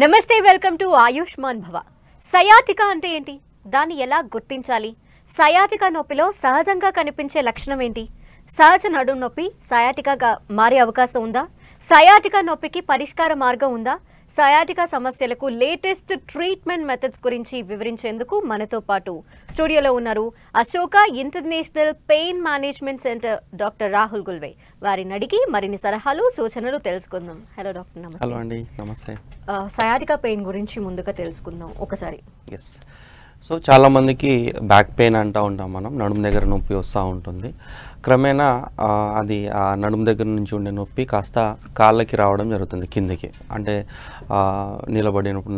నమస్తే, welcome to Ayushman భవ. Sciatica అంటే ఏంటి? దాన్ని ఎలా గుర్తించాలి? సయాటికా నొప్పిలో సహజంగా కనిపించే లక్షణం ఏంటి? సహజ నడుము నొప్పి సయాటికాగా మారే అవకాశం ఉందా? సయాటికా నొప్పికి పరిష్కార మార్గం ఉందా? సయాటికా సమస్యలకు లేటెస్ట్ ట్రీట్మెంట్ మెథడ్స్ గురించి వివరించేందుకు మనతో పాటు స్టూడియోలో ఉన్నారు Ashoka international pain management centre doctor Rahul Gulve. వారిని అడిగి మరిన్ని సలహాలు సూచనలు తెలుసుకుందాం. హలో డాక్టర్, నమస్తే. హలో అండి, నమస్తే. సయాటికా పెయిన్ గురించి ముందుగా తెలుసుకుందాం ఒకసారి. ఎస్, సో చాలామందికి బ్యాక్ పెయిన్ అంటూ ఉంటాం మనం. నడుము దగ్గర నొప్పి వస్తూ ఉంటుంది. క్రమేణా అది ఆ నడుము దగ్గర నుంచి ఉండే నొప్పి కాస్త కాళ్ళకి రావడం జరుగుతుంది, కిందకి. అంటే నిలబడినప్పుడు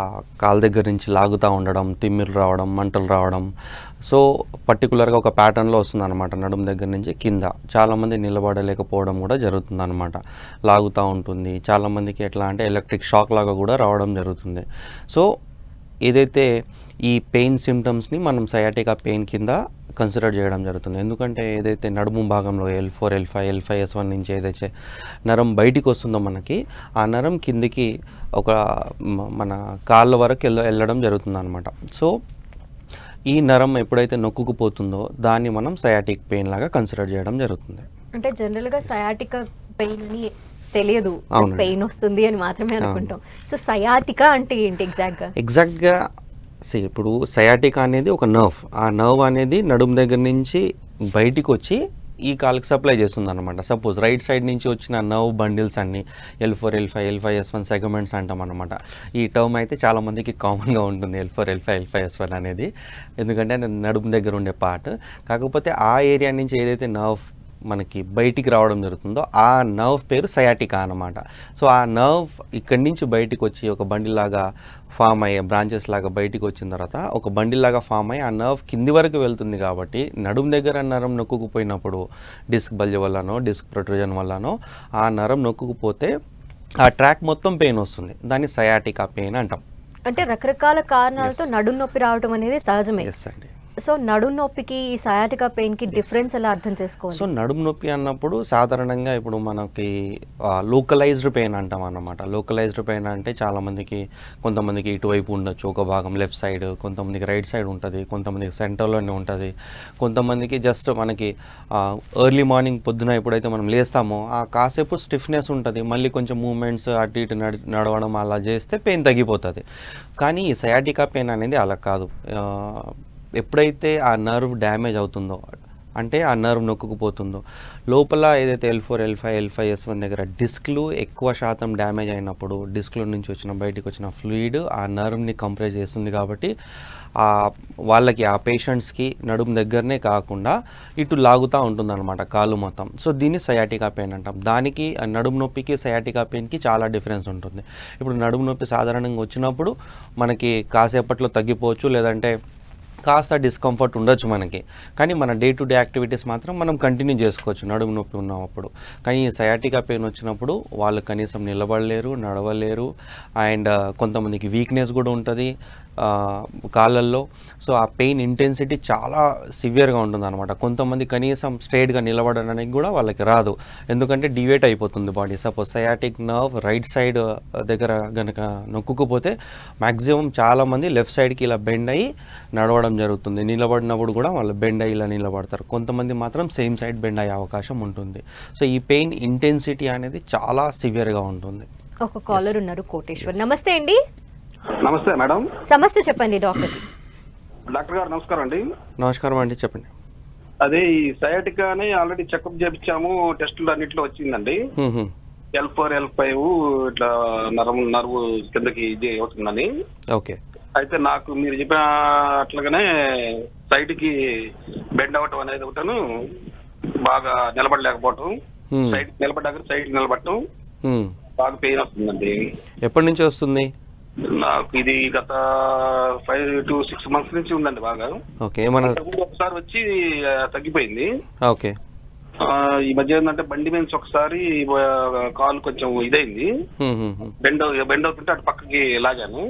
ఆ కాళ్ళ దగ్గర నుంచి లాగుతూ ఉండడం, తిమ్మిర్లు రావడం, మంటలు రావడం. సో పర్టికులర్గా ఒక ప్యాటర్న్లో వస్తుంది అనమాట. నడుము దగ్గర నుంచి కింద చాలామంది నిలబడలేకపోవడం కూడా జరుగుతుంది అనమాట. లాగుతూ ఉంటుంది. చాలామందికి ఎట్లా అంటే ఎలక్ట్రిక్ షాక్ లాగా కూడా రావడం జరుగుతుంది. సో ఏదైతే ఈ పెయిన్ సిమ్టమ్స్ని మనం సయాటికా పెయిన్ కింద కన్సిడర్ చేయడం జరుగుతుంది. ఎందుకంటే ఏదైతే నడుము భాగంలో L4, L5, L5S1 నుంచి ఏదైతే నరం బయటికి వస్తుందో మనకి, ఆ నరం కిందికి ఒక మన కాళ్ళ వరకు వెళ్ళడం జరుగుతుంది అనమాట. సో ఈ నరం ఎప్పుడైతే నొక్కుకుపోతుందో దాన్ని మనం సయాటిక్ పెయిన్ లాగా కన్సిడర్ చేయడం జరుగుతుంది. అంటే జనరల్గా సయాటికా పెయిన్ అని తెలియదు, పెయిన్ వస్తుంది అని మాత్రమే అనుకుంటాం. సో సయాటికా అంటే ఏంటి ఎగ్జాక్ట్గా? ఇప్పుడు సయాటికా అనేది ఒక నర్వ్. ఆ నర్వ్ అనేది నడుము దగ్గర నుంచి బయటికి వచ్చి ఈ కాలుకి సప్లై చేస్తుంది అనమాట. సపోజ్ రైట్ సైడ్ నుంచి వచ్చిన నర్వ్ బండిల్స్ అన్ని L4, L5, L5S1 సెగ్మెంట్స్ అంటాం అనమాట. ఈ టర్మ్ అయితే చాలామందికి కామన్గా ఉంటుంది, L4, L5, L5S1 అనేది. ఎందుకంటే నడుము దగ్గర ఉండే పార్ట్. కాకపోతే ఆ ఏరియా నుంచి ఏదైతే నర్వ్ మనకి బయటికి రావడం జరుగుతుందో ఆ నర్వ్ పేరు సయాటికా అనమాట. సో ఆ నర్వ్ ఇక్కడి నుంచి బయటికి వచ్చి ఒక బండిలాగా ఫామ్ అయ్యే బ్రాంచెస్ లాగా బయటికి వచ్చిన తర్వాత ఒక బండిలాగా ఫామ్ అయ్యి ఆ నర్వ్ కింది వరకు వెళ్తుంది. కాబట్టి నడుము దగ్గర నరం నొక్కుకుపోయినప్పుడు డిస్క్ బల్జ్ వల్లనో డిస్క్ ప్రొట్రూజన్ వల్లనో ఆ నరం నొక్కుకుపోతే ఆ ట్రాక్ మొత్తం పెయిన్ వస్తుంది. దాన్ని సయాటికా పెయిన్ అంటాం. అంటే రకరకాల కారణాలతో నడుము నొప్పి రావడం అనేది సహజమే. ఎస్ అండి. సో నడుము నొప్పికి ఈ సయాటికా పెయిన్కి డిఫరెన్స్ ఎలా అర్థం చేసుకోవాలి? సో నడుము నొప్పి అన్నప్పుడు సాధారణంగా ఇప్పుడు మనకి లోకలైజ్డ్ పెయిన్ అంటాం అన్నమాట. లోకలైజ్డ్ పెయిన్ అంటే చాలామందికి, కొంతమందికి ఇటువైపు ఉండొచ్చు ఒక భాగం లెఫ్ట్ సైడ్, కొంతమందికి రైట్ సైడ్ ఉంటుంది, కొంతమందికి సెంటర్లోనే ఉంటుంది, కొంతమందికి జస్ట్ మనకి ఎర్లీ మార్నింగ్ పొద్దున ఎప్పుడైతే మనం లేస్తామో ఆ కాసేపు స్టిఫ్నెస్ ఉంటుంది, మళ్ళీ కొంచెం మూమెంట్స్ అటు ఇటు నడవడం అలా చేస్తే పెయిన్ తగ్గిపోతుంది. కానీ ఈ సయాటికా పెయిన్ అనేది అలా కాదు. ఎప్పుడైతే ఆ నర్వ్ డ్యామేజ్ అవుతుందో, అంటే ఆ నర్వ్ నొక్కుకుపోతుందో, లోపల ఏదైతే L4, L5, L5S1 దగ్గర డిస్క్లు ఎక్కువ శాతం డ్యామేజ్ అయినప్పుడు డిస్క్ల నుంచి వచ్చిన బయటికి వచ్చిన ఫ్లూయిడ్ ఆ నర్వ్ని కంప్రెస్ చేస్తుంది. కాబట్టి వాళ్ళకి ఆ పేషెంట్స్కి నడుము దగ్గరనే కాకుండా ఇటు లాగుతూ ఉంటుందన్నమాట కాలు మొత్తం. సో దీన్ని సయాటికా పెయిన్ అంటాం. దానికి నడుము నొప్పికి సయాటికా పెయిన్కి చాలా డిఫరెన్స్ ఉంటుంది. ఇప్పుడు నడుము నొప్పి సాధారణంగా వచ్చినప్పుడు మనకి కాసేపట్లో తగ్గిపోవచ్చు, లేదంటే కాస్త డిస్కంఫర్ట్ ఉండొచ్చు మనకి. కానీ మన డే టు డే యాక్టివిటీస్ మాత్రం మనం కంటిన్యూ చేసుకోవచ్చు నడుము నొప్పి ఉన్నప్పుడు. కానీ ఈ సయాటికా పెయిన్ వచ్చినప్పుడు వాళ్ళు కనీసం నిలబడలేరు, నడవలేరు, అండ్ కొంతమందికి వీక్నెస్ కూడా ఉంటుంది కాళ్ళల్లో. సో ఆ పెయిన్ ఇంటెన్సిటీ చాలా సివియర్గా ఉంటుంది అనమాట. కొంతమంది కనీసం స్ట్రైట్గా నిలబడడానికి కూడా వాళ్ళకి రాదు, ఎందుకంటే డివేట్ అయిపోతుంది body. Suppose sciatic nerve right side దగ్గర కనుక నొక్కుకుపోతే మ్యాక్సిమం చాలామంది లెఫ్ట్ సైడ్కి ఇలా బెండ్ అయ్యి నడవడం జరుగుతుంది. నిలబడినప్పుడు కూడా వాళ్ళు బెండ్ అయ్యి ఇలా నిలబడతారు. కొంతమంది మాత్రం సేమ్ సైడ్ బెండ్ అయ్యే అవకాశం ఉంటుంది. సో ఈ పెయిన్ ఇంటెన్సిటీ అనేది చాలా సివియర్గా ఉంటుంది. ఒక కాలర్ ఉన్నారు, కోటేశ్వర్. నమస్తే అండి. నమస్తే మేడం. సమస్య చెప్పండి డాక్టర్. డాక్టర్ గారు నమస్కారం అండి. నమస్కారం అండి, చెప్పండి. అదే ఈ సయాటికాని ఆల్రెడీ చెకప్ చేయించాము, టెస్టులు అన్నిట్లో వచ్చిందండి. L4, L5 ఇట్లా నర్వ్ కిందకి ఇది అవుతుందని. ఓకే. అయితే నాకు మీరు చెప్పిన అట్లాగానే సైడ్ కి బెండ్ అవటం అనేది ఒకటను, బాగా నిలబడలేకపోవటం, సైడ్ నిలబడ్డాక సైడ్ నిలబడటం, బాగా పెయిన్ వస్తుందండి. ఎప్పటి నుంచి వస్తుంది? నాకు ఇది గత 5 to 6 months నుంచి ఉందండి బాగా. ఓకే. ఒకసారి వచ్చి తగ్గిపోయింది. ఓకే. ఈ మధ్య ఏంటంటే బండి మీద ఒకసారి కాలు కొంచెం ఇదైంది, బెండ్ అవుతుంటే అటు పక్కకి లాగాను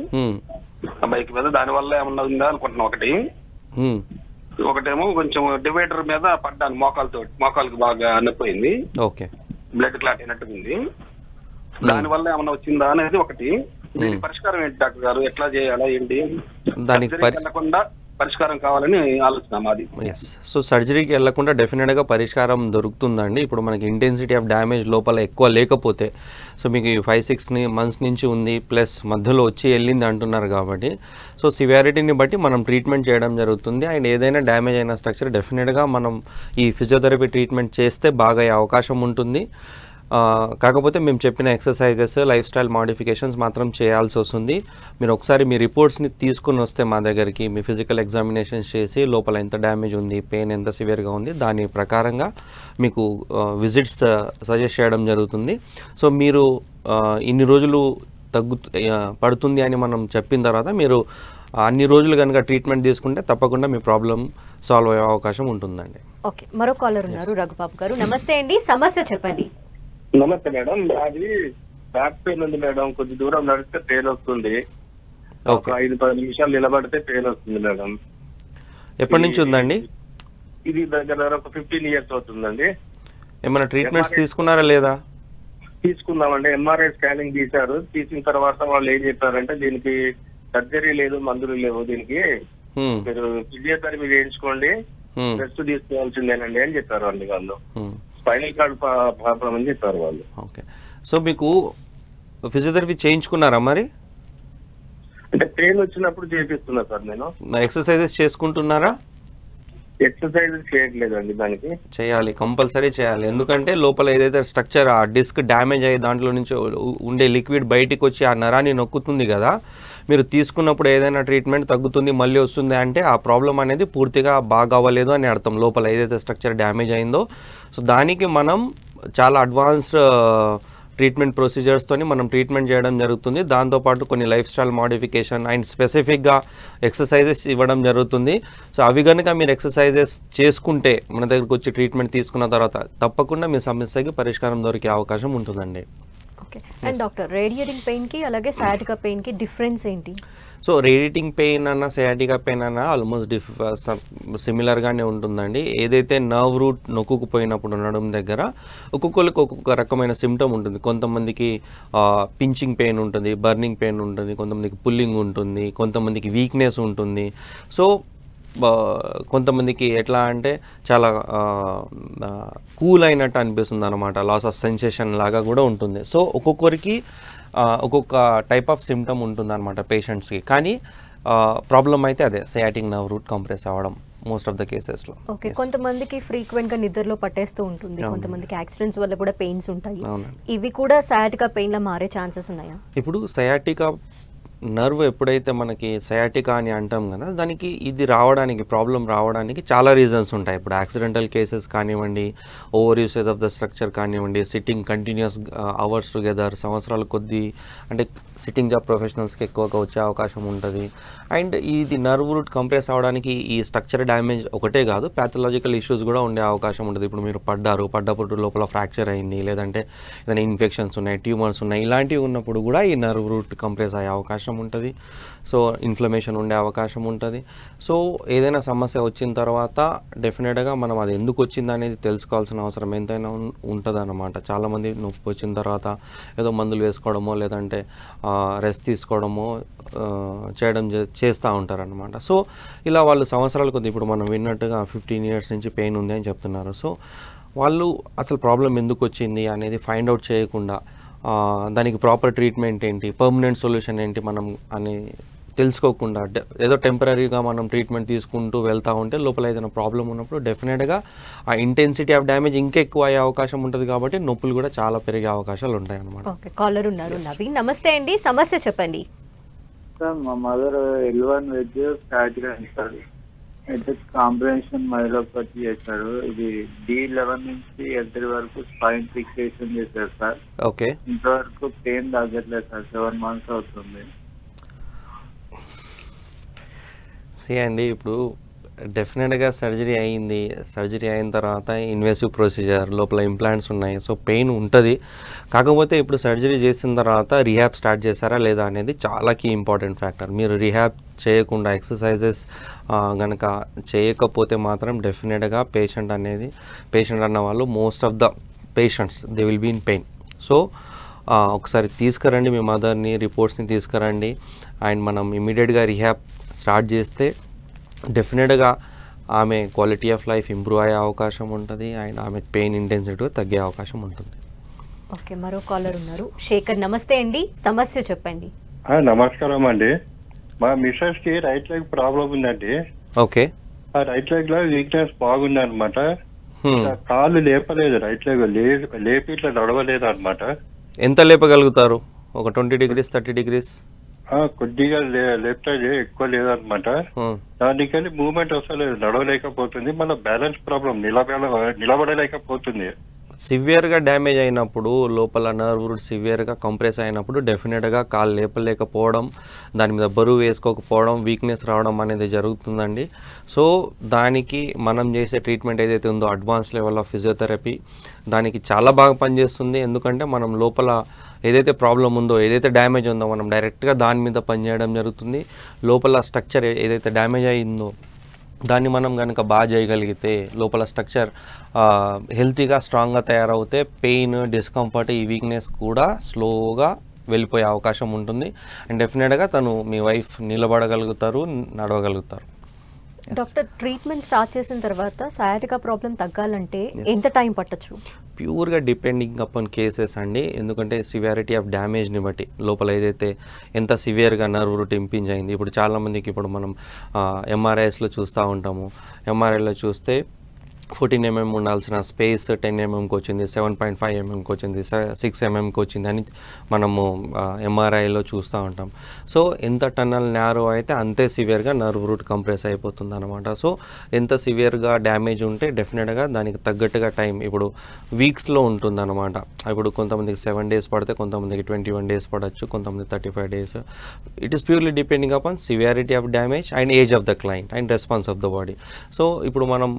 బైక్ మీద. దాని వల్ల ఏమన్నా ఉందా అనుకుంటున్నా. ఒకటేమో కొంచెం డివైడర్ మీద పడ్డాను, మోకాలకి బాగా నొప్పిపోయింది, బ్లడ్ క్లాట్ అయినట్టుగా ఉంది. దాని వల్ల ఏమన్నా వచ్చిందా అనేది ఒకటి. దీనికి పరిష్కారం ఏంటి డాక్టర్ గారు, ఎట్లా చేయాలా ఏంటి? దానికి సర్జరీకి వెళ్ళకుండా పరిష్కారం కావాలని ఆలోచన మాది. ఎస్, సో సర్జరీకి వెళ్ళకుండా డెఫినెట్గా పరిష్కారం దొరుకుతుందండి. ఇప్పుడు మనకి ఇంటెన్సిటీ ఆఫ్ డ్యామేజ్ లోపల ఎక్కువ లేకపోతే, సో మీకు 5-6 months నుంచి ఉంది ప్లస్ మధ్యలో వచ్చి వెళ్ళింది అంటున్నారు కాబట్టి, సో సివియారిటీని బట్టి మనం ట్రీట్మెంట్ చేయడం జరుగుతుంది. అండ్ ఏదైనా డ్యామేజ్ అయిన స్ట్రక్చర్ డెఫినెట్గా మనం ఈ ఫిజియోథెరపీ ట్రీట్మెంట్ చేస్తే బాగా అయ్యే అవకాశం ఉంటుంది. కాకపోతే మేము చెప్పిన ఎక్సర్సైజెస్, లైఫ్ స్టైల్ మోడిఫికేషన్స్ మాత్రం చేయాల్సి వస్తుంది. మీరు ఒకసారి మీ రిపోర్ట్స్ని తీసుకుని వస్తే మా దగ్గరికి, మీ ఫిజికల్ ఎగ్జామినేషన్స్ చేసి లోపల ఎంత డ్యామేజ్ ఉంది, పెయిన్ ఎంత సివియర్గా ఉంది, దాని ప్రకారంగా మీకు విజిట్స్ సజెస్ట్ చేయడం జరుగుతుంది. సో మీరు ఇన్ని రోజులు పడుతుంది అని మనం చెప్పిన తర్వాత మీరు అన్ని రోజులు కనుక ట్రీట్మెంట్ తీసుకుంటే తప్పకుండా మీ ప్రాబ్లం సాల్వ్ అయ్యే అవకాశం ఉంటుందండి. ఓకే, మరో కాలర్ ఉన్నారు, రఘుబాబు గారు. నమస్తే అండి, సమస్య చెప్పండి. నమస్తే మేడం, అది బ్యాక్ పెయిన్ ఉంది మేడం. కొద్ది దూరం నడిస్తే పెయిన్ వస్తుంది. ఒక 5-10 నిమిషాలు నిలబడితే పెయిన్ వస్తుంది మేడం. ఎప్పటి నుంచి ఉందండి? ఇది దగ్గర ఒక 15 years అవుతుందండి. ఏమైనా ట్రీట్మెంట్స్ తీసుకున్నారా లేదా? తీసుకున్నామండి. ఎంఆర్ఐ స్కానింగ్ తీశారు. తీసిన తర్వాత వాళ్ళు ఏం చెప్పారంటే దీనికి సర్జరీ లేదు, మందులు లేవు, దీనికి మీరు ఫిజియోథెరపీ చేయించుకోండి, రెస్ట్ తీసుకోవాల్సిందేనండి అని చెప్పారు అండి వాళ్ళు. స్పైనల్ కార్డ్ ప్రాబ్లం అని చెప్పారు వాళ్ళు. ఓకే, సో మీకు ఫిజియోథెరపీ చేయించుకున్నారా మరి? అంటే పెయిన్ వచ్చినప్పుడు చేపిస్తున్నా సార్ నేను. ఎక్సర్సైజెస్ చేసుకుంటున్నారా? ఎక్సర్సైజ్ చేయట్లేదండి, దానికి చేయాలి, కంపల్సరీ చేయాలి. ఎందుకంటే లోపల ఏదైతే స్ట్రక్చర్, ఆ డిస్క్ డ్యామేజ్ అయ్యి దాంట్లో నుంచి ఉండే లిక్విడ్ బయటికి వచ్చి ఆ నరాన్ని నొక్కుతుంది కదా, మీరు తీసుకున్నప్పుడు ఏదైనా ట్రీట్మెంట్ తగ్గుతుంది మళ్ళీ వస్తుంది అంటే ఆ ప్రాబ్లం అనేది పూర్తిగా బాగా అవ్వలేదు అని అర్థం, లోపల ఏదైతే స్ట్రక్చర్ డ్యామేజ్ అయిందో. సో దానికి మనం చాలా అడ్వాన్స్డ్ ట్రీట్మెంట్ ప్రొసీజర్స్తోని మనం ట్రీట్మెంట్ చేయడం జరుగుతుంది. దాంతోపాటు కొన్ని లైఫ్ స్టైల్ మోడిఫికేషన్ అండ్ స్పెసిఫిక్గా ఎక్సర్సైజెస్ ఇవ్వడం జరుగుతుంది. సో అవి కనుక మీరు ఎక్సర్సైజెస్ చేసుకుంటే మన దగ్గరకు వచ్చి ట్రీట్మెంట్ తీసుకున్న తర్వాత తప్పకుండా మీ సమస్యకి పరిష్కారం దొరికే అవకాశం ఉంటుందండి. ఓకే, అండ్ డాక్టర్, రేడియేటింగ్ పెయిన్కి అలాగే సయాటికా పెయిన్కి డిఫరెన్స్ ఏంటి? సో రేడియేటింగ్ పెయిన్ అన్న సయాటికా పెయిన్ అన్న ఆల్మోస్ట్ సిమిలర్గానే ఉంటుందండి. ఏదైతే నర్వ్ రూట్ నొక్కుకుపోయినప్పుడు నడుం దగ్గర ఒక్కొక్కరికి ఒక్కొక్క రకమైన సిమ్టమ్ ఉంటుంది. కొంతమందికి పించింగ్ పెయిన్ ఉంటుంది, బర్నింగ్ పెయిన్ ఉంటుంది, కొంతమందికి పుల్లింగ్ ఉంటుంది, కొంతమందికి వీక్నెస్ ఉంటుంది. సో కొంతమందికి ఎట్లా అంటే చాలా కూల్ అయినట్టు అనిపిస్తుంది అనమాట, లాస్ ఆఫ్ సెన్సేషన్ లాగా కూడా ఉంటుంది. సో ఒక్కొక్కరికి ఒక్కొక్క టైప్ ఆఫ్ సిమ్టమ్ ఉంటుంది అనమాట పేషెంట్స్కి. కానీ ప్రాబ్లం అయితే అదే సయాటిక్ నర్వ్ రూట్ కంప్రెస్ అవ్వడం మోస్ట్ ఆఫ్ ద కేసెస్లో. ఓకే, కొంతమందికి ఫ్రీక్వెంట్గా నిద్రలో పట్టేస్తూ ఉంటుంది, కొంతమందికి యాక్సిడెంట్స్ వల్ల కూడా పెయిన్స్ ఉంటాయి. ఇవి కూడా సయాటికా పెయిన్లా మారే ఛాన్సెస్ ఉన్నాయా? ఇప్పుడు సయాటికా నర్వ్ ఎప్పుడైతే మనకి సయాటికా అని అంటాం కదా, దానికి ఇది రావడానికి, ప్రాబ్లం రావడానికి చాలా రీజన్స్ ఉంటాయి. ఇప్పుడు యాక్సిడెంటల్ కేసెస్ కానివ్వండి, over usage of the structure కానివ్వండి, సిట్టింగ్ కంటిన్యూస్ అవర్స్ టుగెదర్, సంవత్సరాల కొద్దీ అంటే సిట్టింగ్ జాబ్ ప్రొఫెషనల్స్కి ఎక్కువగా వచ్చే అవకాశం ఉంటుంది. అండ్ ఇది నర్వ్ రూట్ కంప్రెస్ అవ్వడానికి ఈ స్ట్రక్చర్ డ్యామేజ్ ఒకటే కాదు, ప్యాథలాజికల్ ఇష్యూస్ కూడా ఉండే అవకాశం ఉంటుంది. ఇప్పుడు మీరు పడ్డప్పుడు లోపల ఫ్రాక్చర్ అయింది, లేదంటే ఏదైనా ఇన్ఫెక్షన్స్ ఉన్నాయి, ట్యూమర్స్ ఉన్నాయి, ఇలాంటివి ఉన్నప్పుడు కూడా ఈ నర్వ్ రూట్ కంప్రెస్ అయ్యే అవకాశం ఉంటుంది. సో ఇన్ఫ్లమేషన్ ఉండే అవకాశం ఉంటుంది. సో ఏదైనా సమస్య వచ్చిన తర్వాత డెఫినెట్గా మనం అది ఎందుకు వచ్చింది అనేది తెలుసుకోవాల్సిన అవసరం ఎంతైనా ఉంటుంది అన్నమాట. చాలామంది నొప్పి వచ్చిన తర్వాత ఏదో మందులు వేసుకోవడమో లేదంటే రెస్ట్ తీసుకోవడమో చేస్తూ ఉంటారనమాట. సో ఇలా వాళ్ళు సంవత్సరాల కొద్ది, ఇప్పుడు మనం విన్నట్టుగా 15 years నుంచి పెయిన్ ఉంది అని చెప్తున్నారు. సో వాళ్ళు అసలు ప్రాబ్లం ఎందుకు వచ్చింది అనేది ఫైండ్ అవుట్ చేయకుండా దానికి ప్రాపర్ ట్రీట్మెంట్ ఏంటి, పర్మనెంట్ సొల్యూషన్ ఏంటి మనం అని తెలుసుకోకుండా ఏదో టెంపరీగా మనం ట్రీట్మెంట్ తీసుకుంటూ వెళ్తూ ఉంటే లోపల ఏదైనా ప్రాబ్లం ఉన్నప్పుడు డెఫినెట్గా ఆ ఇంటెన్సిటీ ఆఫ్ డ్యామేజ్ ఇంకా ఎక్కువ అయ్యే అవకాశం ఉంటుంది. కాబట్టి నొప్పులు కూడా చాలా పెరిగే అవకాశాలు ఉంటాయి అన్నమాట. ఓకే, కాలర్ ఉన్నారు, నవీన్. నమస్తే అండి, సమస్య చెప్పండి. సార్, మా మదర్ L1 వెజ్ ఫ్రాక్చర్ అయింది. అయితే కాంప్రహెన్షన్ మైలోపతి చేశారు. ఇది D11 నుంచి L3 వరకు స్పైన్ ఫిక్సేషన్ చేశారు సార్. ఓకే, ఇంతవరకు పెయిన్ తగ్గట్లేదు సార్, 7 months అవుతుంది. అండి ఇప్పుడు డెఫినెట్గా సర్జరీ అయింది. సర్జరీ అయిన తర్వాత ఇన్వేసివ్ ప్రొసీజర్, లోపల ఇంప్లాంట్స్ ఉన్నాయి. సో పెయిన్ ఉంటుంది. కాకపోతే ఇప్పుడు సర్జరీ చేసిన తర్వాత రీహాబ్ స్టార్ట్ చేశారా లేదా అనేది చాలా కీ ఇంపార్టెంట్ ఫ్యాక్టర్. మీరు రీహాబ్ చేయకుండా ఎక్సర్సైజెస్ కనుక చేయకపోతే మాత్రం డెఫినెట్గా పేషెంట్ అన్న వాళ్ళు most of the patients they will be in pain. So ఒకసారి తీసుకురండి మీ మదర్ని, రిపోర్ట్స్ని తీసుకురండి. అండ్ మనం ఇమీడియట్గా రిహాబ్ స్టార్ట్ చేస్తే డెఫినెట్గా ఆమె క్వాలిటీ ఆఫ్ లైఫ్ ఇంప్రూవ్ అయ్యే అవకాశం ఉంటుంది అండ్ ఆమె పెయిన్ ఇంటెన్సిటీ తగ్గే అవకాశం ఉంటుంది. ఓకే, మరో కాలర్ ఉన్నారు. శేఖర్, నమస్తే అండి, సమస్య చెప్పండి. నమస్కారం అండి. మా మిస్సెస్ కి రైట్ లెగ్ ప్రాబ్లం ఉందండి. ఓకే. ఆ రైట్ లెగ్ లో వీక్నెస్ బాగుంది అనమాట. కాళ్ళు లేపలేదు, రైట్ లెగ్ లేపి ఇట్లా నడవలేదు అనమాట. ఎంత లేపగలుగుతారు? ఒక 20 degrees 30 degrees? కొద్దిగా లేపుతుంది, ఎక్కువ లేదనమాట. దానికని మూవ్మెంట్ వస్తలేదు, నడవలేకపోతుంది. మళ్ళీ బ్యాలెన్స్ ప్రాబ్లం, నిలబడలేకపోతుంది. సివియర్గా డ్యామేజ్ అయినప్పుడు, లోపల నర్వ్ రూట్ సివియర్గా కంప్రెస్ అయినప్పుడు డెఫినెట్గా కాలు లేపలేకపోవడం, దాని మీద బరువు వేసుకోకపోవడం, వీక్నెస్ రావడం అనేది జరుగుతుందండి. సో దానికి మనం చేసే ట్రీట్మెంట్ ఏదైతే ఉందో అడ్వాన్స్ లెవెల్ ఆఫ్ ఫిజియోథెరపీ దానికి చాలా బాగా పనిచేస్తుంది. ఎందుకంటే మనం లోపల ఏదైతే ప్రాబ్లం ఉందో, ఏదైతే డ్యామేజ్ ఉందో మనం డైరెక్ట్గా దాని మీద పనిచేయడం జరుగుతుంది. లోపల స్ట్రక్చర్ ఏదైతే డ్యామేజ్ అయిందో దాన్ని మనం కనుక బాగా చేయగలిగితే, లోపల స్ట్రక్చర్ హెల్తీగా స్ట్రాంగ్గా తయారవుతే పెయిన్, డిస్కంఫర్ట్, ఈ వీక్నెస్ కూడా స్లోగా వెళ్ళిపోయే అవకాశం ఉంటుంది. అండ్ డెఫినెట్గా తను మీ వైఫ్ నిలబడగలుగుతారు, నడవగలుగుతారు. డాక్టర్, ట్రీట్మెంట్ స్టార్ట్ చేసిన తర్వాత సయాటికా ప్రాబ్లం తగ్గాలంటే ఎంత టైం పట్టచ్చు? ప్యూర్గా డిపెండింగ్ అపాన్ కేసెస్ అండి. ఎందుకంటే సివియారిటీ ఆఫ్ డ్యామేజ్ని బట్టి, లోపల ఏదైతే ఎంత సివియర్గా నర్వ్ రూట్ ఇంపింజ్ అయింది. ఇప్పుడు చాలామందికి ఇప్పుడు మనం ఎంఆర్ఐస్లో చూస్తూ ఉంటాము. ఎంఆర్ఐలో చూస్తే 14 mm ఉండాల్సిన స్పేస్ 10 mmకి వచ్చింది, 7.5 mmకి వచ్చింది, 6 mmకి వచ్చింది అని మనము ఎంఆర్ఐలో చూస్తూ ఉంటాం. సో ఎంత టన్నల్ న్యారో అయితే అంతే సివియర్గా నర్వ్ రూట్ కంప్రెస్ అయిపోతుంది అనమాట. సో ఎంత సివియర్గా డ్యామేజ్ ఉంటే డెఫినెట్గా దానికి తగ్గట్టుగా టైం ఇప్పుడు వీక్స్లో ఉంటుంది అనమాట. ఇప్పుడు కొంతమందికి 7 days పడితే, కొంతమందికి 21 days పడవచ్చు, కొంతమంది 35 days. It is purely depending upon severity of damage and age of the client and response of the body. So ఇప్పుడు మనం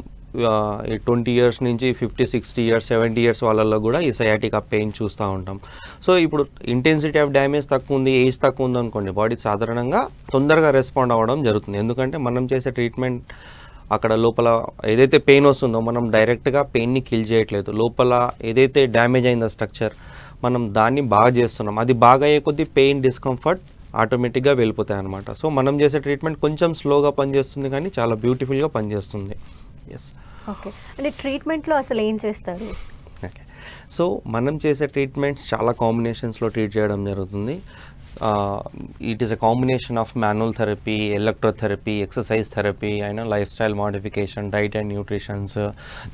20 years నుంచి 50, 60 years, 70 years వాళ్ళల్లో కూడా ఈ సయాటికా పెయిన్ చూస్తూ ఉంటాం. సో ఇప్పుడు ఇంటెన్సిటీ ఆఫ్ డ్యామేజ్ తక్కువ ఉంది, ఏజ్ తక్కువ ఉంది అనుకోండి, బాడీ సాధారణంగా తొందరగా రెస్పాండ్ అవ్వడం జరుగుతుంది. ఎందుకంటే మనం చేసే ట్రీట్మెంట్ అక్కడ లోపల ఏదైతే పెయిన్ వస్తుందో మనం డైరెక్ట్గా పెయిన్ని కిల్ చేయట్లేదు. లోపల ఏదైతే డ్యామేజ్ అయిందో స్ట్రక్చర్, మనం దాన్ని బాగా చేస్తున్నాం. అది బాగా అయ్యే కొద్దీ పెయిన్, డిస్కంఫర్ట్ ఆటోమేటిక్గా వెళ్ళిపోతాయి అనమాట. సో మనం చేసే ట్రీట్మెంట్ కొంచెం స్లోగా పనిచేస్తుంది కానీ చాలా బ్యూటిఫుల్గా పనిచేస్తుంది. ఎస్. ఓకే, అంటే ట్రీట్మెంట్లో అసలు ఏం చేస్తారు? ఓకే, సో మనం చేసే ట్రీట్మెంట్స్ చాలా కాంబినేషన్స్లో ట్రీట్ చేయడం జరుగుతుంది. It is a combination of manual therapy, electrotherapy, exercise therapy అయినా lifestyle modification, diet and nutritions,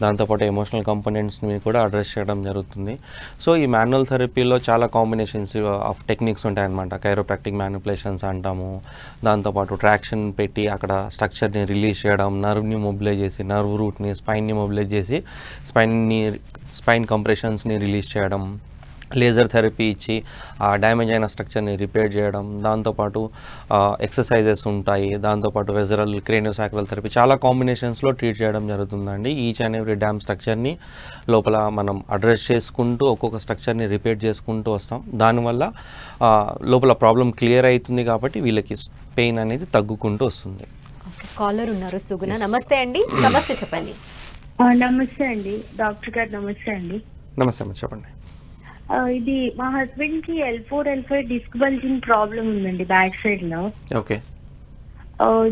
దాంతోపాటు ఎమోషనల్ కంపోనెంట్స్ని కూడా అడ్రస్ చేయడం జరుగుతుంది. సో ఈ మాన్యువల్ థెరపీలో చాలా కాంబినేషన్స్ ఆఫ్ టెక్నిక్స్ ఉంటాయన్నమాట. కైరోప్రాక్టిక్ మ్యానిపులేషన్స్ అంటాము. దాంతోపాటు ట్రాక్షన్ పెట్టి అక్కడ స్ట్రక్చర్ని రిలీజ్ చేయడం, నర్వ్ని మొబిలైజ్ చేసి, నర్వ్ రూట్ని, స్పైన్ని మొబిలైజ్ చేసి స్పైన్ కంప్రెషన్స్ని రిలీజ్ చేయడం, లేజర్ థెరపీ ఇచ్చి ఆ డ్యామేజ్ అయిన స్ట్రక్చర్ని రిపేర్ చేయడం, దాంతోపాటు ఎక్సర్సైజెస్ ఉంటాయి, దాంతోపాటు వెజరల్, క్రేనియోసాక్రల్ థెరపీ, చాలా కాంబినేషన్స్లో ట్రీట్ చేయడం జరుగుతుందండి. ఈచ్ అండ్ ఎవ్రీ డ్యామ్ స్ట్రక్చర్ని లోపల మనం అడ్రస్ చేసుకుంటూ ఒక్కొక్క స్ట్రక్చర్ని రిపేర్ చేసుకుంటూ వస్తాం. దానివల్ల లోపల ప్రాబ్లం క్లియర్ అవుతుంది కాబట్టి వీళ్ళకి పెయిన్ అనేది తగ్గుకుంటూ వస్తుంది. కాలర్ ఉన్నారు, సుగుణ. నమస్తే అండి, సమస్య చెప్పండి. నమస్తే అండి డాక్టర్ గారు. నమస్తే అండి. నమస్తే అమ్మ, చెప్పండి. ఇది మా హస్బెండ్ కి L4, L5 disc bulging problem ఉందండి బ్యాక్ సైడ్ లో. ఓకే.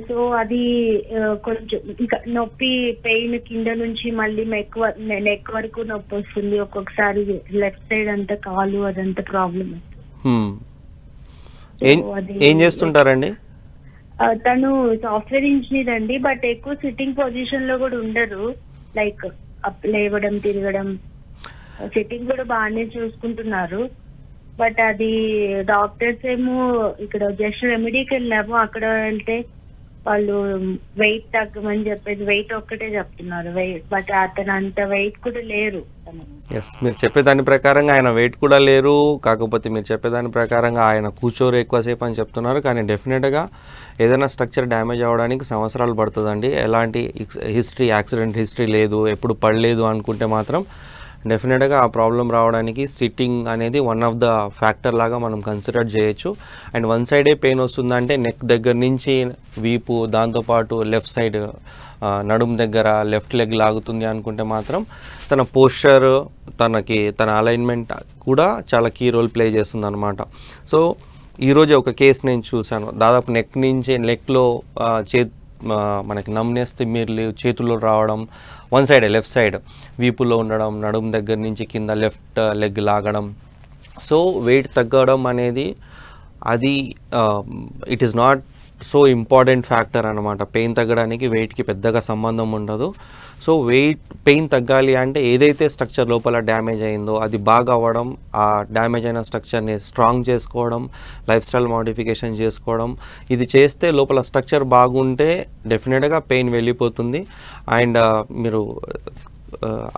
సో అది కొంచెం ఇంకా నొప్పి, పెయిన్ కింద నుంచి మళ్ళీ నెక్ వరకు నొప్పి వస్తుంది. ఒక్కొక్కసారి లెఫ్ట్ సైడ్ అంతా కాలు అదంతా ప్రాబ్లం. ఏం చేస్తుంటారండి? తను సాఫ్ట్వేర్ ఇంజనీర్ అండి, బట్ ఎక్కువ సిట్టింగ్ పొజిషన్ లో కూడా ఉండరు. లైక్ లేవడం, తిరగడం, సిట్టింగ్ కూడా బాగానే చూసుకుంటున్నారు. బట్ అది డాక్టర్స్ ఏమో ఇక్కడ జస్ట్ రెమెడీకి వెళ్ళాము, అక్కడ వెళ్తే వాళ్ళు వెయిట్ తగ్గమని చెప్పేసి వెయిట్ ఒక్కటే చెప్తున్నారు. బట్ అతను అంత వెయిట్ కూడా లేరు. ఎస్, మీరు చెప్పేదాని ప్రకారంగా ఆయన వెయిట్ కూడా లేరు. కాకపోతే మీరు చెప్పేదాని ప్రకారంగా ఆయన కూర్చోరు ఎక్కువసేపు అని చెప్తున్నారు. కానీ డెఫినెట్గా ఏదైనా స్ట్రక్చర్ డ్యామేజ్ అవ్వడానికి సంవత్సరాలు పడుతుందండి. ఎలాంటి హిస్టరీ, యాక్సిడెంట్ హిస్టరీ లేదు, ఎప్పుడు పడలేదు అనుకుంటే మాత్రం డెఫినెట్గా ఆ ప్రాబ్లం రావడానికి సిట్టింగ్ అనేది వన్ ఆఫ్ ద ఫ్యాక్టర్ లాగా మనం కన్సిడర్ చేయొచ్చు. అండ్ వన్ సైడే పెయిన్ వస్తుందంటే నెక్ దగ్గర నుంచి వీపు, దాంతోపాటు లెఫ్ట్ సైడ్ నడుము దగ్గర లెఫ్ట్ లెగ్ లాగుతుంది అనుకుంటే మాత్రం తన పోస్చర్, తన అలైన్మెంట్ కూడా చాలా కీ రోల్ ప్లే చేస్తుంది అనమాట. సో ఈరోజు ఒక కేసు నేను చూశాను. దాదాపు నెక్ నుంచి నెక్లో మనకి నమ్నెస్, తిమ్మిర్లు చేతుల్లో రావడం, వన్ సైడ్ లెఫ్ట్ సైడ్ వీపులో ఉండడం, నడుము దగ్గర నుంచి కింద లెఫ్ట్ లెగ్ లాగడం. సో వెయిట్ తగ్గడం అనేది అది it is not so important factor అనమాట. పెయిన్ తగ్గడానికి వెయిట్కి పెద్దగా సంబంధం ఉండదు. సో పెయిన్ తగ్గాలి అంటే ఏదైతే స్ట్రక్చర్ లోపల డ్యామేజ్ అయిందో అది బాగా అవ్వడం, ఆ డ్యామేజ్ అయిన స్ట్రక్చర్ని స్ట్రాంగ్ చేసుకోవడం, లైఫ్ స్టైల్ మోడిఫికేషన్ చేసుకోవడం, ఇది చేస్తే లోపల స్ట్రక్చర్ బాగుంటే డెఫినెట్గా పెయిన్ వెళ్ళిపోతుంది. అండ్ మీరు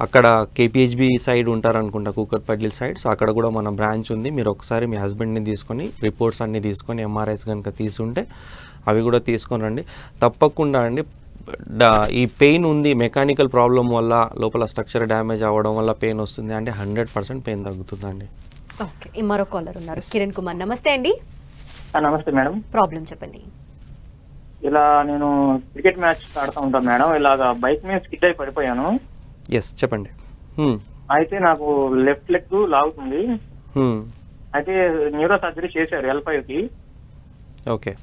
అక్కడ కేపీహెచ్బి సైడ్ ఉంటారనుకుంటా, కూకట్పల్లి సైడ్. సో అక్కడ కూడా మన బ్రాంచ్ ఉంది. మీరు ఒకసారి మీ హస్బెండ్ని తీసుకొని రిపోర్ట్స్ అన్నీ తీసుకొని ఎంఆర్ఐస్ కనుక తీసుంటే అవి కూడా తీసుకొని రండి. తప్పకుండా అండి, ఈ పెయిన్ ఉంది, మెకానికల్ ప్రాబ్లం వల్ల లోపల స్ట్రక్చర్ డ్యామేజ్ అవ్వడం వల్ల పెయిన్ వస్తుంది అంటే 100% పెయిన్ తగ్గుతుందండి. ఓకే, మరో కాలర్ ఉన్నారు, కిరణ్ కుమార్. నమస్తే అండి. నమస్తే మేడం. ప్రాబ్లం చెప్పండి. ఇలా నేను క్రికెట్ మ్యాచ్ ఆడుతూ ఉంటాను మేడం. ఇలాగా బైక్ మీద స్కిడ్ అయి పడిపోయాను. ఎస్, చెప్పండి. అయితే నాకు లెఫ్ట్ లెగ్ లాగుతుంది. అయితే న్యూరో సర్జరీ చేశారు L5కి. ఓకే.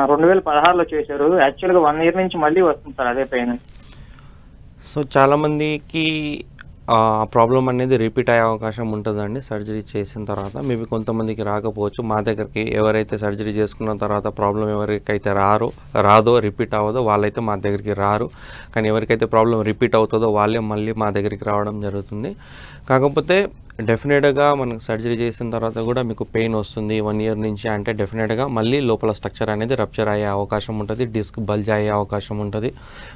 2016లో చేశారు. యాక్చువల్గా 1 year నుంచి మళ్ళీ వస్తుంది సార్ అదే పెయిన్. సో చాలామందికి ఆ ప్రాబ్లం అనేది రిపీట్ అయ్యే అవకాశం ఉంటుందండి సర్జరీ చేసిన తర్వాత. మేబీ కొంతమందికి రాకపోవచ్చు. మా దగ్గరికి ఎవరైతే సర్జరీ చేసుకున్న తర్వాత ప్రాబ్లం ఎవరికైతే రాదో రిపీట్ అవ్వదో వాళ్ళైతే మా దగ్గరికి రారు. కానీ ఎవరికైతే ప్రాబ్లం రిపీట్ అవుతుందో వాళ్ళే మళ్ళీ మా దగ్గరికి రావడం జరుగుతుంది. కాకపోతే డెఫినెట్గా మనకు సర్జరీ చేసిన తర్వాత కూడా మీకు పెయిన్ వస్తుంది 1 year నుంచి అంటే డెఫినెట్గా మళ్ళీ లోపల స్ట్రక్చర్ అనేది రప్చర్ అయ్యే అవకాశం ఉంటుంది, డిస్క్ బల్జ్ అయ్యే అవకాశం ఉంటుంది,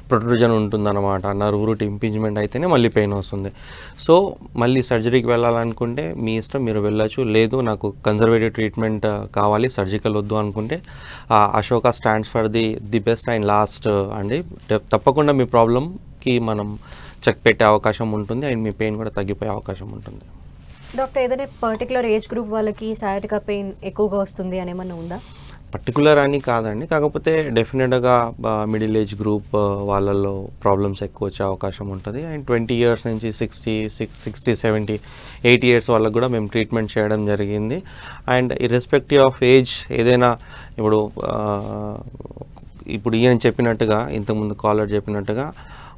ప్రొట్రూజన్ ఉంటుందన్నమాట. నర్వ్ రూట్ ఇంపింజ్మెంట్ అయితేనే మళ్ళీ పెయిన్ వస్తుంది. సో మళ్ళీ సర్జరీకి వెళ్ళాలనుకుంటే మీ ఇష్టం, మీరు వెళ్ళచ్చు. లేదు నాకు కన్జర్వేటివ్ ట్రీట్మెంట్ కావాలి, సర్జికల్ వద్దు అనుకుంటే Ashoka stands for the best and last అండి. తప్పకుండా మీ ప్రాబ్లంకి మనం చెక్ పెట్టే అవకాశం ఉంటుంది అండ్ మీ పెయిన్ కూడా తగ్గిపోయే అవకాశం ఉంటుంది. డాక్టర్, ఏదైనా పర్టికులర్ ఏజ్ గ్రూప్ వాళ్ళకి సయాటికా పెయిన్ ఎక్కువగా వస్తుంది అని ఏమన్నా ఉందా? పర్టికులర్ అని కాదండి, కాకపోతే డెఫినెట్గా మిడిల్ ఏజ్ గ్రూప్ వాళ్ళల్లో ప్రాబ్లమ్స్ ఎక్కువ వచ్చే అవకాశం ఉంటుంది. అండ్ 20 years నుంచి 60, 70, 80 years వాళ్ళకు కూడా మేము ట్రీట్మెంట్ చేయడం జరిగింది. అండ్ ఇర్రెస్పెక్టివ్ ఆఫ్ ఏజ్ ఏదైనా ఇప్పుడు ఈయన చెప్పినట్టుగా, ఇంతకుముందు కాలర్ చెప్పినట్టుగా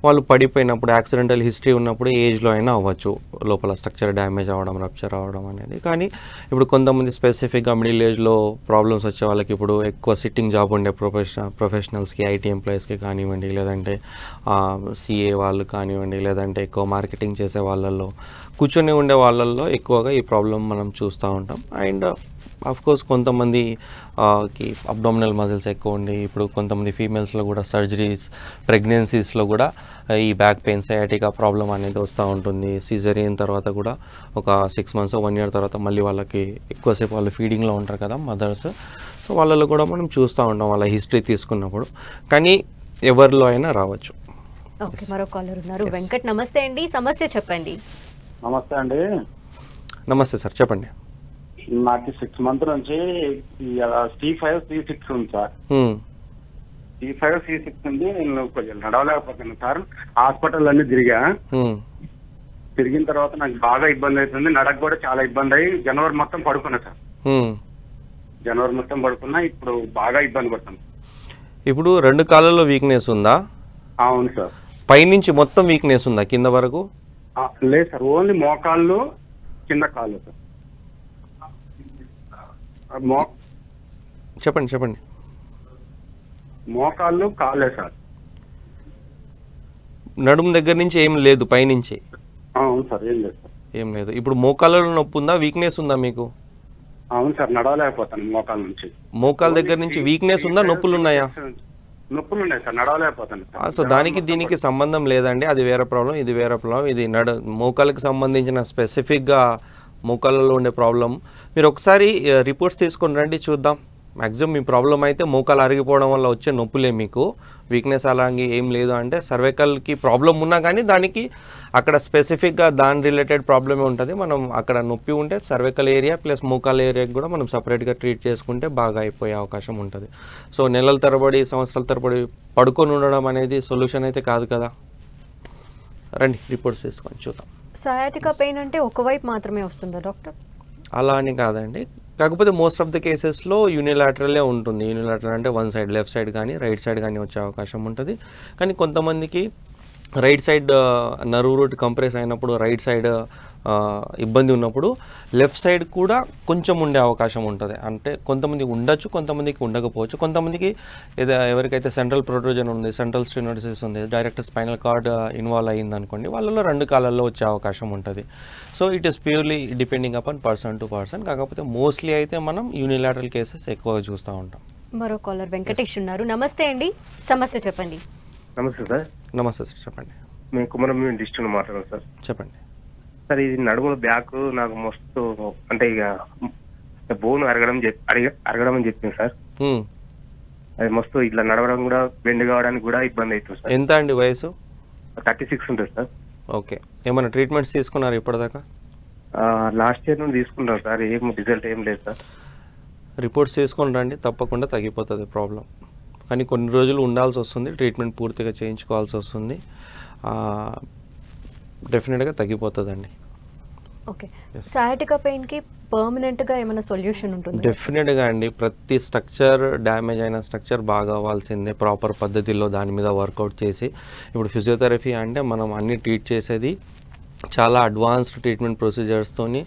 వాళ్ళు పడిపోయినప్పుడు యాక్సిడెంటల్ హిస్టరీ ఉన్నప్పుడు ఏజ్లో అయినా అవ్వచ్చు లోపల స్ట్రక్చర్ డ్యామేజ్ అవ్వడం, రప్చర్ అవ్వడం అనేది. కానీ ఇప్పుడు కొంతమంది స్పెసిఫిక్గా మిడిల్ ఏజ్లో ప్రాబ్లమ్స్ వచ్చే వాళ్ళకి, ఇప్పుడు ఎక్కువ సిట్టింగ్ జాబ్ ఉండే ప్రొఫెషనల్స్కి, ఐటీ ఎంప్లాయీస్కి కానివ్వండి, లేదంటే సిఏ వాళ్ళు కానివ్వండి, లేదంటే ఎక్కువ మార్కెటింగ్ చేసే వాళ్ళల్లో, కూర్చొని ఉండే వాళ్ళల్లో ఎక్కువగా ఈ ప్రాబ్లం మనం చూస్తూ ఉంటాం. అండ్ ఆఫ్కోర్స్ కొంతమందికి అబ్డామినల్ మజిల్స్ ఎక్కువ ఉండి, ఇప్పుడు కొంతమంది ఫీమేల్స్లో కూడా సర్జరీస్, ప్రెగ్నెన్సీస్లో కూడా ఈ బ్యాక్ పెయిన్, సయాటికా ప్రాబ్లం అనేది వస్తూ ఉంటుంది. సిజరియన్ తర్వాత కూడా ఒక 6 months 1 year తర్వాత మళ్ళీ వాళ్ళకి ఎక్కువసేపు వాళ్ళు ఫీడింగ్లో ఉంటారు కదా మదర్స్. సో వాళ్ళలో కూడా మనం చూస్తూ ఉంటాం వాళ్ళ హిస్టరీ తీసుకున్నప్పుడు. కానీ ఎవరిలో అయినా రావచ్చు. ఓకే, మరో కాలర్ ఉన్నారు, వెంకట్. నమస్తే అండి, సమస్య చెప్పండి. నమస్తే అండి. నమస్తే సార్, చెప్పండి. నాకు 6 months నుంచి C5, C6 ఉంది సార్. C5, C6 ఉంది. నేను కొంచెం నడవలేకపోతున్నాను సార్. హాస్పిటల్ అన్ని తిరిగిన తర్వాత నాకు బాగా ఇబ్బంది అవుతుంది. నడక కూడా చాలా ఇబ్బంది అయ్యి జనవరి మొత్తం పడుకున్నా సార్. జనవరి మొత్తం పడుకున్నా. ఇప్పుడు బాగా ఇబ్బంది పడుతుంది. ఇప్పుడు 2 కాళ్ళల్లో వీక్నెస్ ఉందా? అవును సార్. పైనుంచి మొత్తం వీక్నెస్ ఉందా కింద వరకు? లేదు సార్, ఓన్లీ మోకాళ్ళు, కింద కాళ్ళు సార్. చెప్పండి. మోకాళ్ళు, కాళ్ళే సార్. నడుము దగ్గర నుంచి ఏం లేదు, పైనుంచి? అవును సార్, ఏం లేదు సార్. ఏం లేదు. ఇప్పుడు మోకాళ్ళలో నొప్పి ఉందా, వీక్నెస్ ఉందా మీకు? అవును సార్, నడవలేకపోతాను మోకాళ్ళ నుంచి. మోకాళ్ళ దగ్గర నుంచి వీక్నెస్ ఉందా, నొప్పులు ఉన్నాయా? నొప్పులు ఉన్నాయి సార్, నడవలేకపోతాను. సో దానికి దీనికి సంబంధం లేదండి, అది వేరే ప్రాబ్లం, ఇది వేరే ప్రాబ్లం. ఇది మోకాళ్ళకి సంబంధించిన స్పెసిఫిక్గా మోకాళ్ళలో ఉండే ప్రాబ్లం. మీరు ఒకసారి రిపోర్ట్స్ తీసుకొని రండి, చూద్దాం మ్యాక్సిమం మీ ప్రాబ్లం అయితే మోకాలు అరిగిపోవడం వల్ల వచ్చే నొప్పులే మీకు, వీక్నెస్ అలాగే ఏం లేదు అంటే సర్వైకల్కి ప్రాబ్లం ఉన్నా కానీ దానికి అక్కడ స్పెసిఫిక్గా దాని రిలేటెడ్ ప్రాబ్లమే ఉంటుంది. మనం అక్కడ నొప్పి ఉంటే సర్వైకల్ ఏరియా ప్లస్ మోకాల్ ఏరియాకి కూడా మనం సపరేట్గా ట్రీట్ చేసుకుంటే బాగా అయిపోయే అవకాశం ఉంటుంది. సో నెలల తరబడి సంవత్సరాల తరబడి పడుకొని ఉండడం అనేది సొల్యూషన్ అయితే కాదు కదా. రండి రిపోర్ట్స్ తీసుకొని చూద్దాం. సయాటికా పెయిన్ అంటే ఒకవైపు మాత్రమే వస్తుందా డాక్టర్? అలా అని కాదండి, కాకపోతే మోస్ట్ ఆఫ్ ద కేసెస్లో యూనిలాటరలే ఉంటుంది. యూనిలాటరల్ అంటే వన్ సైడ్, లెఫ్ట్ సైడ్ కానీ రైట్ సైడ్ కానీ వచ్చే అవకాశం ఉంటుంది. కానీ కొంతమందికి right side nerve route compress అయినప్పుడు, రైట్ సైడ్ ఇబ్బంది ఉన్నప్పుడు లెఫ్ట్ సైడ్ కూడా కొంచెం ఉండే అవకాశం ఉంటుంది. అంటే కొంతమందికి ఉండొచ్చు, కొంతమందికి ఉండకపోవచ్చు. కొంతమందికి ఎవరికైతే సెంట్రల్ ప్రొట్రూజన్ ఉంది, సెంట్రల్ స్టెనోసిస్ ఉంది, డైరెక్ట్ స్పైనల్ కార్డ్ ఇన్వాల్వ్ అయ్యింది అనుకోండి, వాళ్ళలో 2 కాలాల్లో వచ్చే అవకాశం ఉంటుంది. So it is purely depending upon person to person. కాకపోతే మోస్ట్లీ అయితే మనం యూనిలాటరల్ కేసెస్ ఎక్కువగా చూస్తూ ఉంటాం. మరో కాలర్ వెంకటేష్ ఉన్నారు. నమస్తే అండి, సమస్య చెప్పండి. నమస్తే సార్. నమస్తే సార్, చెప్పండి. మేము కుమరం డిస్ట్రిక్ట్ మాట్లాడాం సార్. చెప్పండి సార్. ఇది నడుముల బ్యాక్ నాకు మస్తు అంటే ఇక బోన్ అరగడం అని చెప్పింది సార్. అది మస్తు ఇట్లా నడవడం కూడా, బెండ్ కావడానికి కూడా ఇబ్బంది అవుతుంది సార్. ఎంత అండి వయసు? 36 ఉంటుంది సార్. ఓకే, ఏమైనా ట్రీట్మెంట్స్ తీసుకున్నారు ఇప్పటిదాకా? లాస్ట్ ఇయర్ నుండి తీసుకుంటాం సార్, ఏం రిజల్ట్ ఏం లేదు సార్. రిపోర్ట్స్ తీసుకొని రండి, తప్పకుండా తగ్గిపోతుంది ప్రాబ్లం. కానీ కొన్ని రోజులు ఉండాల్సి వస్తుంది, ట్రీట్మెంట్ పూర్తిగా చేయించుకోవాల్సి వస్తుంది. డెఫినెట్గా తగ్గిపోతుందండి. ఓకే, సయాటికా పెయిన్కి పర్మనెంట్గా ఏమైనా సొల్యూషన్ ఉంటుంది? డెఫినెట్గా అండి. ప్రతి స్ట్రక్చర్, డ్యామేజ్ అయిన స్ట్రక్చర్ బాగా అవ్వాల్సిందే, ప్రాపర్ పద్ధతిలో దాని మీద వర్కౌట్ చేసి. ఇప్పుడు ఫిజియోథెరపీ అంటే మనం అన్ని ట్రీట్ చేసేది చాలా అడ్వాన్స్డ్ ట్రీట్మెంట్ ప్రొసీజర్స్తోని,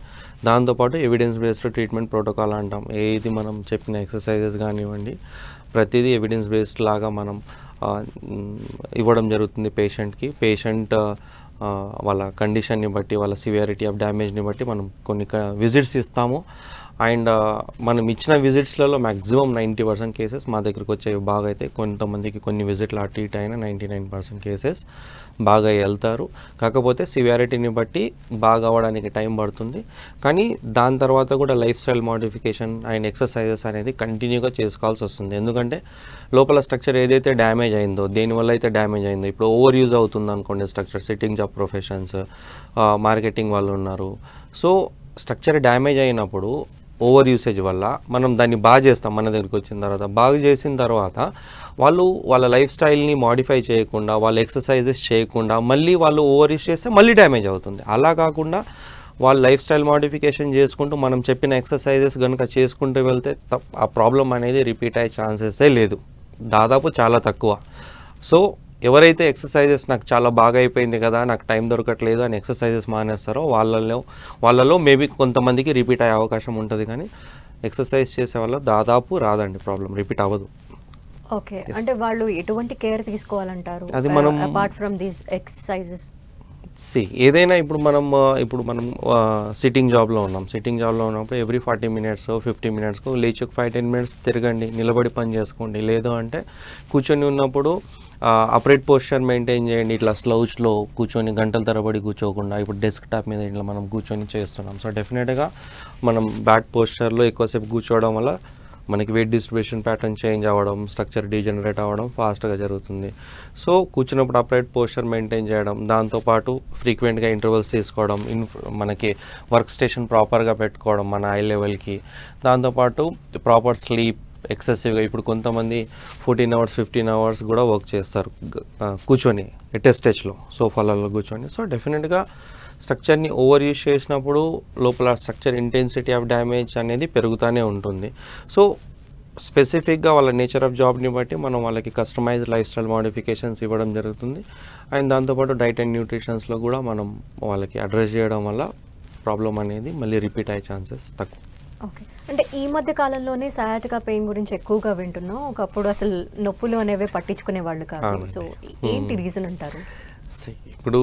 దాంతోపాటు ఎవిడెన్స్ బేస్డ్ ట్రీట్మెంట్ ప్రోటోకాల్ అంటాం. ఏది మనం చెప్పిన ఎక్సర్సైజెస్ కానివ్వండి, ప్రతిదీ ఎవిడెన్స్ బేస్డ్ లాగా మనం ఇవ్వడం జరుగుతుంది పేషెంట్కి. పేషెంట్ వాళ్ళ కండిషన్ని బట్టి, వాళ్ళ సివియారిటీ ఆఫ్ డ్యామేజ్ని బట్టి మనం కొన్ని విజిట్స్ ఇస్తాము. అండ్ మనం ఇచ్చిన విజిట్స్లలో మ్యాక్సిమం 90% కేసెస్ మా దగ్గరకు వచ్చేవి బాగా అయితే. కొంతమందికి కొన్ని విజిట్లు అటు ఇటు అయినా 99% కేసెస్ బాగా వెళ్తారు. కాకపోతే సివియారిటీని బట్టి బాగా అవ్వడానికి టైం పడుతుంది. కానీ దాని తర్వాత కూడా life style modification and exercises అనేది కంటిన్యూగా చేసుకోవాల్సి వస్తుంది. ఎందుకంటే లోపల స్ట్రక్చర్ ఏదైతే డ్యామేజ్ అయిందో, దేనివల్ల అయితే డ్యామేజ్ అయిందో, ఇప్పుడు ఓవర్ యూజ్ అవుతుంది అనుకోండి structure, sitting job professions, marketing వాళ్ళు ఉన్నారు. సో స్ట్రక్చర్ డ్యామేజ్ అయినప్పుడు ఓవర్ యూసేజ్ వల్ల మనం దాన్ని బాగా చేస్తాం. మన దగ్గరికి వచ్చిన తర్వాత బాగా చేసిన తర్వాత వాళ్ళు వాళ్ళ లైఫ్ స్టైల్ని మాడిఫై చేయకుండా, వాళ్ళు ఎక్సర్సైజెస్ చేయకుండా మళ్ళీ వాళ్ళు ఓవర్ యూస్ చేస్తే మళ్ళీ డ్యామేజ్ అవుతుంది. అలా కాకుండా వాళ్ళు లైఫ్ స్టైల్ మాడిఫికేషన్ చేసుకుంటూ మనం చెప్పిన ఎక్సర్సైజెస్ కనుక చేసుకుంటూ వెళ్తే ఆ ప్రాబ్లం అనేది రిపీట్ అయ్యే ఛాన్సెసే లేదు, దాదాపు చాలా తక్కువ. సో ఎవరైతే ఎక్సర్సైజెస్ నాకు చాలా బాగా అయిపోయింది కదా, నాకు టైం దొరకట్లేదు అని ఎక్సర్సైజెస్ మానేస్తారో వాళ్ళలో మేబీ కొంతమందికి రిపీట్ అయ్యే అవకాశం ఉంటుంది. కానీ ఎక్సర్సైజ్ చేసే వల్ల దాదాపు రాదండి, ప్రాబ్లం రిపీట్ అవ్వదు. ఓకే, అంటే వాళ్ళు ఎటువంటి కేర్ తీసుకోవాలంటారు అది మనం అపార్ట్ ఫ్రమ్ దీస్ ఎక్సర్సైజెస్? ఏదైనా ఇప్పుడు మనం సిట్టింగ్ జాబ్లో ఉన్నాం. సిట్టింగ్ జాబ్లో ఉన్నప్పుడు ఎవ్రీ 40 minutes 50 minutes లేచి 5-10 minutes తిరగండి, నిలబడి పని చేసుకోండి. లేదు అంటే కూర్చొని ఉన్నప్పుడు అప్రైట్ పోస్చర్ మెయింటైన్ చేయండి. ఇట్లా స్లౌచ్లో కూర్చొని గంటల తరబడి కూర్చోకుండా ఇప్పుడు డెస్క్ టాప్ మీద ఇట్లా మనం కూర్చొని చేస్తున్నాం. సో డెఫినెట్గా మనం బ్యాక్ పోస్చర్లో ఎక్కువసేపు కూర్చోవడం వల్ల మనకి వెయిట్ డిస్ట్రిబ్యూషన్ ప్యాటర్న్ చేంజ్ అవ్వడం, స్ట్రక్చర్ డీజనరేట్ అవ్వడం ఫాస్ట్గా జరుగుతుంది. సో కూర్చున్నప్పుడు అప్రైట్ పోస్చర్ మెయింటైన్ చేయడం, దాంతోపాటు ఫ్రీక్వెంట్గా ఇంటర్వల్స్ తీసుకోవడం, మనకి వర్క్ స్టేషన్ ప్రాపర్గా పెట్టుకోవడం మన ఐ లెవెల్కి, దాంతోపాటు ప్రాపర్ స్లీప్, ఎక్సెసివ్గా ఇప్పుడు కొంతమంది 14 hours 15 hours కూడా వర్క్ చేస్తారు కూర్చొని టెస్టేజ్లో సోఫాలలో కూర్చొని. సో డెఫినెట్గా స్ట్రక్చర్ని ఓవర్ యూజ్ చేసినప్పుడు లోపల స్ట్రక్చర్ ఇంటెన్సిటీ ఆఫ్ డ్యామేజ్ అనేది పెరుగుతూనే ఉంటుంది. సో స్పెసిఫిక్గా వాళ్ళ నేచర్ ఆఫ్ జాబ్ని బట్టి మనం వాళ్ళకి కస్టమైజ్డ్ లైఫ్ స్టైల్ మోడిఫికేషన్స్ ఇవ్వడం జరుగుతుంది. అండ్ దాంతోపాటు డైట్ అండ్ న్యూట్రిషన్స్లో కూడా మనం వాళ్ళకి అడ్రస్ చేయడం వల్ల ప్రాబ్లం అనేది మళ్ళీ రిపీట్ అయ్యే ఛాన్సెస్ తక్కువ. ఓకే, అంటే ఈ మధ్య కాలంలోనే సయాటికా పెయిన్ గురించి ఎక్కువగా వింటున్నాం. ఒకప్పుడు అసలు నొప్పులు అనేవి పట్టించుకునే వాళ్ళు కాదు. సో ఏంటి రీజన్ అంటారు? ఇప్పుడు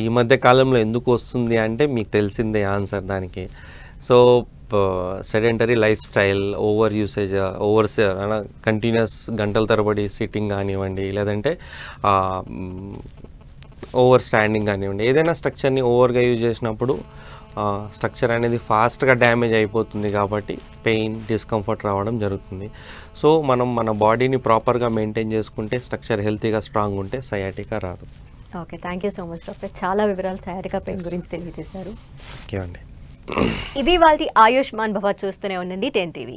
ఈ మధ్య కాలంలో ఎందుకు వస్తుంది అంటే మీకు తెలిసిందే ఆన్సర్ దానికి. So sedentary life style, over usage, continuous గంటల తరబడి సిట్టింగ్ కానివ్వండి, లేదంటే ఓవర్ స్టాండింగ్ కానివ్వండి, ఏదైనా స్ట్రక్చర్ని ఓవర్గా యూజ్ చేసినప్పుడు స్ట్రక్చర్ అనేది ఫాస్ట్గా డ్యామేజ్ అయిపోతుంది కాబట్టి పెయిన్ డిస్కంఫర్ట్ రావడం జరుగుతుంది. సో మనం మన బాడీని ప్రాపర్గా మెయింటైన్ చేసుకుంటే స్ట్రక్చర్ హెల్తీగా స్ట్రాంగ్ ఉంటే సయాటికా రాదు. Okay, thank you so much doctor. చాలా వివరాలు సయాటికా పెయిన్ గురించి తెలియజేశారు. ఓకే అండి. ఇది వాళ్ళ ఆయుష్మాన్ భవ. చూస్తూనే ఉండండి 10 TV.